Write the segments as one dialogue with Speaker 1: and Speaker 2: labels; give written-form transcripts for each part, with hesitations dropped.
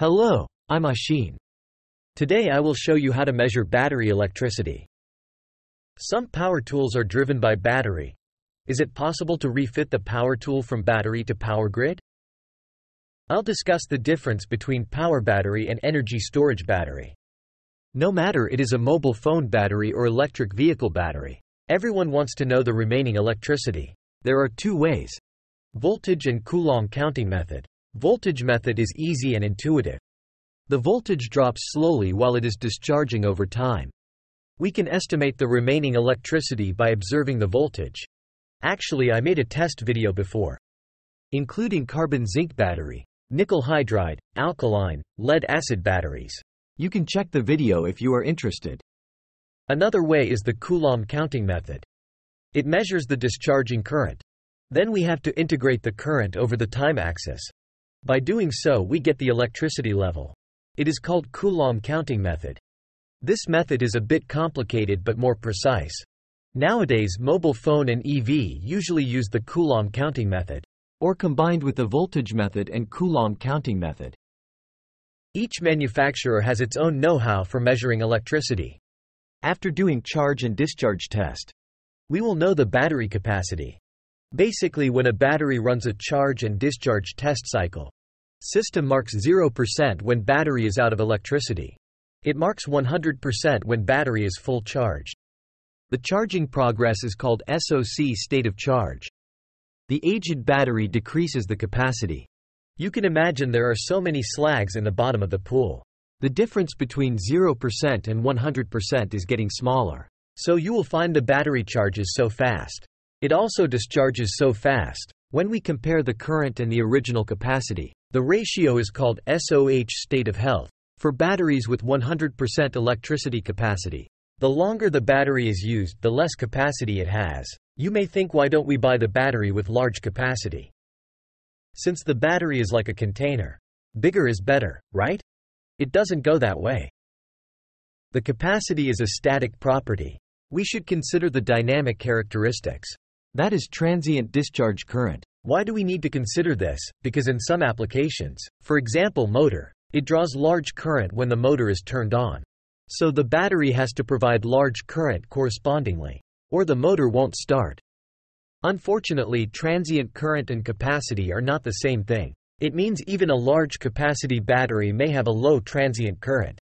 Speaker 1: Hello, I'm Ashin. Today I will show you how to measure battery electricity. Some power tools are driven by battery. Is it possible to refit the power tool from battery to power grid? I'll discuss the difference between power battery and energy storage battery. No matter it is a mobile phone battery or electric vehicle battery, everyone wants to know the remaining electricity. There are two ways: voltage and Coulomb counting method. Voltage method is easy and intuitive. The voltage drops slowly while it is discharging over time. We can estimate the remaining electricity by observing the voltage. Actually, I made a test video before, including carbon zinc battery, nickel hydride, alkaline, lead acid batteries. You can check the video if you are interested. Another way is the Coulomb counting method. It measures the discharging current. Then we have to integrate the current over the time axis. By doing so, we get the electricity level. It is called Coulomb counting method. This method is a bit complicated but more precise. Nowadays, mobile phone and EV usually use the Coulomb counting method, or combined with the voltage method and Coulomb counting method. Each manufacturer has its own know-how for measuring electricity. After doing charge and discharge test, we will know the battery capacity. Basically, when a battery runs a charge and discharge test cycle, system marks 0% when battery is out of electricity. It marks 100% when battery is full charged. The charging progress is called SOC, state of charge. The aged battery decreases the capacity. You can imagine there are so many slags in the bottom of the pool. The difference between 0% and 100% is getting smaller. So you will find the battery charges so fast. It also discharges so fast. When we compare the current and the original capacity, the ratio is called SOH, state of health. For batteries with 100% electricity capacity, the longer the battery is used, the less capacity it has. You may think, why don't we buy the battery with large capacity? Since the battery is like a container, bigger is better, right? It doesn't go that way. The capacity is a static property. We should consider the dynamic characteristics. That is transient discharge current. Why do we need to consider this? Because in some applications, for example motor, it draws large current when the motor is turned on. So the battery has to provide large current correspondingly, or the motor won't start. Unfortunately, transient current and capacity are not the same thing. It means even a large capacity battery may have a low transient current.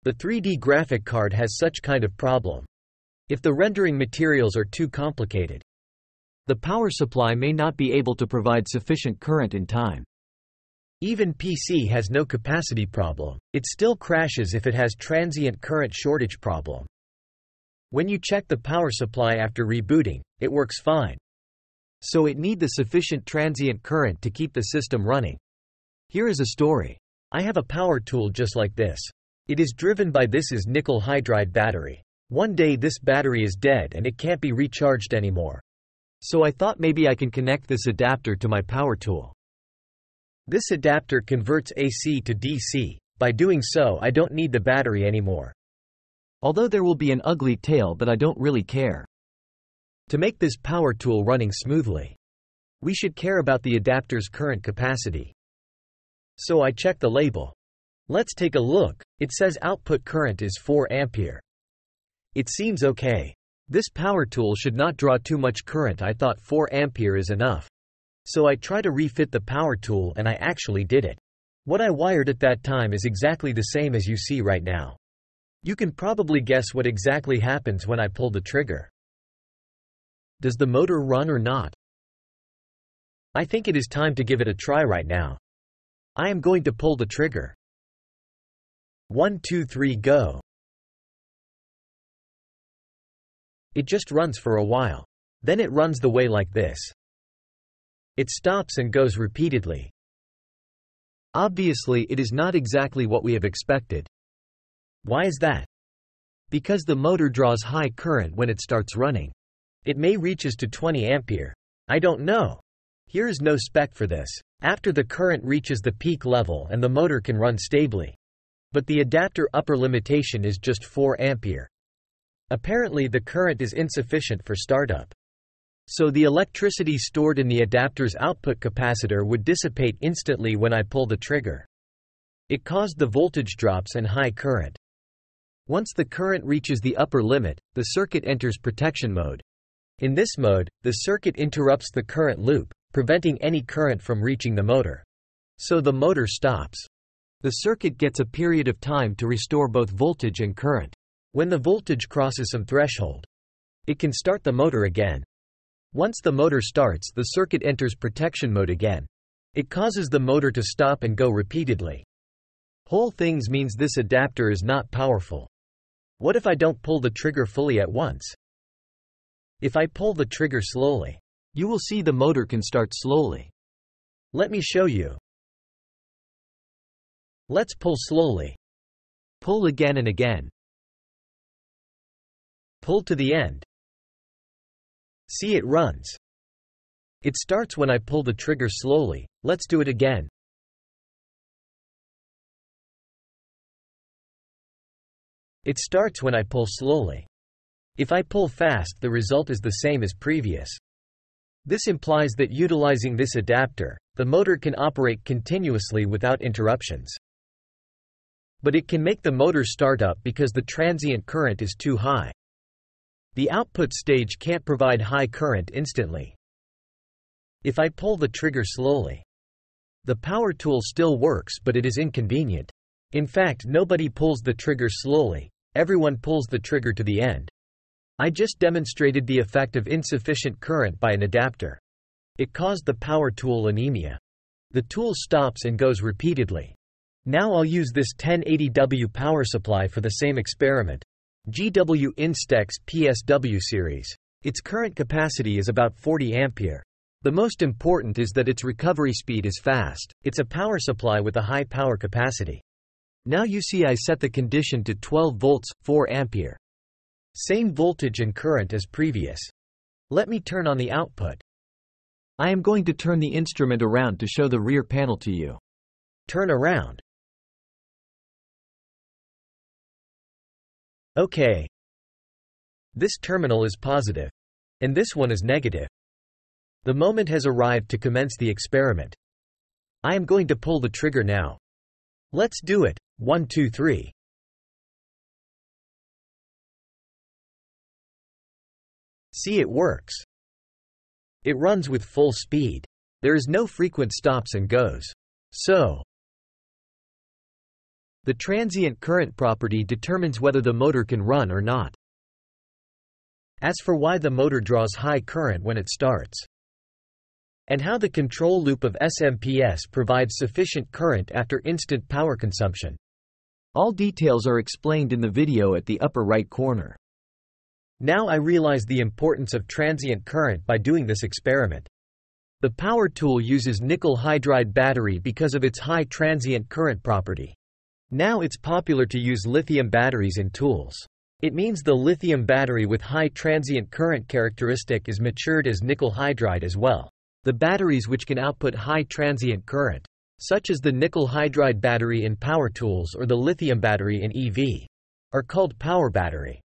Speaker 1: The 3D graphic card has such kind of problem. If the rendering materials are too complicated, the power supply may not be able to provide sufficient current in time. Even PC has no capacity problem. It still crashes if it has transient current shortage problem. When you check the power supply after rebooting, it works fine. So it need the sufficient transient current to keep the system running. Here is a story. I have a power tool just like this. It is driven by this is nickel hydride battery. One day this battery is dead and it can't be recharged anymore. So I thought maybe I can connect this adapter to my power tool. This adapter converts AC to DC. By doing so, I don't need the battery anymore. Although there will be an ugly tail, but I don't really care. To make this power tool running smoothly, we should care about the adapter's current capacity. So I check the label. Let's take a look. It says output current is 4 ampere. It seems okay. This power tool should not draw too much current. I thought 4 ampere is enough. So I try to refit the power tool and I actually did it. What I wired at that time is exactly the same as you see right now. You can probably guess what exactly happens when I pull the trigger. Does the motor run or not? I think it is time to give it a try right now. I am going to pull the trigger. 1, 2, 3, go. It just runs for a while. Then it runs the way like this. It stops and goes repeatedly. Obviously, it is not exactly what we have expected. Why is that? Because the motor draws high current when it starts running. It may reaches to 20 ampere. I don't know. Here is no spec for this. After the current reaches the peak level and the motor can run stably. But the adapter upper limitation is just 4 ampere. Apparently the current is insufficient for startup. So the electricity stored in the adapter's output capacitor would dissipate instantly when I pull the trigger. It caused the voltage drops and high current. Once the current reaches the upper limit, the circuit enters protection mode. In this mode, the circuit interrupts the current loop, preventing any current from reaching the motor. So the motor stops. The circuit gets a period of time to restore both voltage and current. When the voltage crosses some threshold, it can start the motor again. Once the motor starts, the circuit enters protection mode again. It causes the motor to stop and go repeatedly. Whole things means this adapter is not powerful. What if I don't pull the trigger fully at once? If I pull the trigger slowly, you will see the motor can start slowly. Let me show you. Let's pull slowly. Pull again and again. Pull to the end. See, it runs. It starts when I pull the trigger slowly. Let's do it again. It starts when I pull slowly. If I pull fast, the result is the same as previous. This implies that utilizing this adapter, the motor can operate continuously without interruptions. But it can make the motor start up because the transient current is too high. The output stage can't provide high current instantly. If I pull the trigger slowly, the power tool still works, but it is inconvenient. In fact, nobody pulls the trigger slowly. Everyone pulls the trigger to the end. I just demonstrated the effect of insufficient current by an adapter. It caused the power tool anemia. The tool stops and goes repeatedly. Now I'll use this 1080W power supply for the same experiment. GW Instax PSW series. Its current capacity is about 40 ampere. The most important is that its recovery speed is fast. It's a power supply with a high power capacity. Now you see I set the condition to 12 volts, 4 ampere. Same voltage and current as previous. Let me turn on the output. I am going to turn the instrument around to show the rear panel to you. Turn around. Okay. This terminal is positive, and this one is negative. The moment has arrived to commence the experiment. I am going to pull the trigger now. Let's do it. 1, 2, 3. See, it works. It runs with full speed. There is no frequent stops and goes. So, the transient current property determines whether the motor can run or not. As for why the motor draws high current when it starts, and how the control loop of SMPS provides sufficient current after instant power consumption, all details are explained in the video at the upper right corner. Now I realize the importance of transient current by doing this experiment. The power tool uses nickel hydride battery because of its high transient current property. Now it's popular to use lithium batteries in tools. It means the lithium battery with high transient current characteristic is matured as nickel hydride as well. The batteries which can output high transient current, such as the nickel hydride battery in power tools or the lithium battery in EV, are called power battery.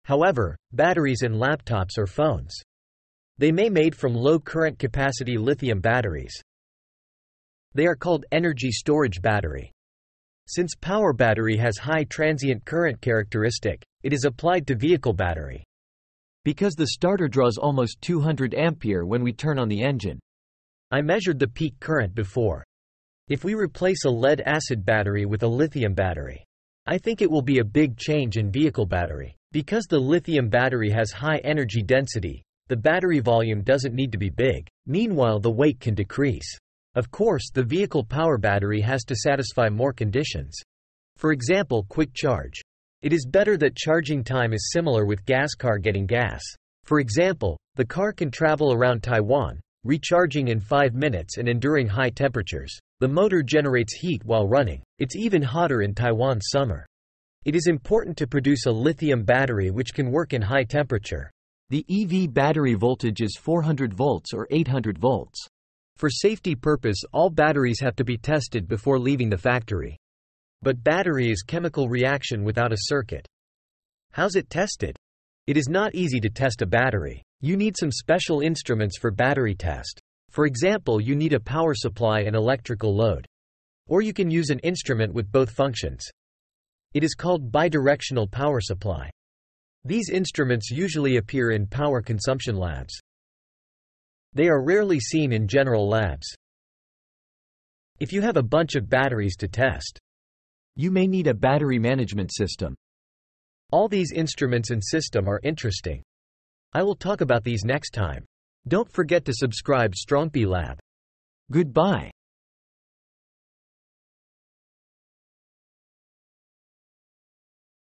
Speaker 1: However, batteries in laptops or phones, they may be made from low current capacity lithium batteries. They are called energy storage battery. Since power battery has high transient current characteristic, it is applied to vehicle battery. Because the starter draws almost 200 ampere when we turn on the engine. I measured the peak current before. If we replace a lead-acid battery with a lithium battery, I think it will be a big change in vehicle battery. Because the lithium battery has high energy density, the battery volume doesn't need to be big. Meanwhile, the weight can decrease. Of course, the vehicle power battery has to satisfy more conditions. For example, quick charge. It is better that charging time is similar with gas car getting gas. For example, the car can travel around Taiwan, recharging in 5 minutes and enduring high temperatures. The motor generates heat while running. It's even hotter in Taiwan's summer. It is important to produce a lithium battery which can work in high temperature. The EV battery voltage is 400 volts or 800 volts. For safety purpose, all batteries have to be tested before leaving the factory. But battery is chemical reaction without a circuit. How's it tested? It is not easy to test a battery. You need some special instruments for battery test. For example, you need a power supply and electrical load. Or you can use an instrument with both functions. It is called bidirectional power supply. These instruments usually appear in power consumption labs. They are rarely seen in general labs. If you have a bunch of batteries to test,
Speaker 2: you may need a battery management system.
Speaker 1: All these instruments and system are interesting. I will talk about these next time. Don't forget to subscribe StrongP Lab.
Speaker 2: Goodbye.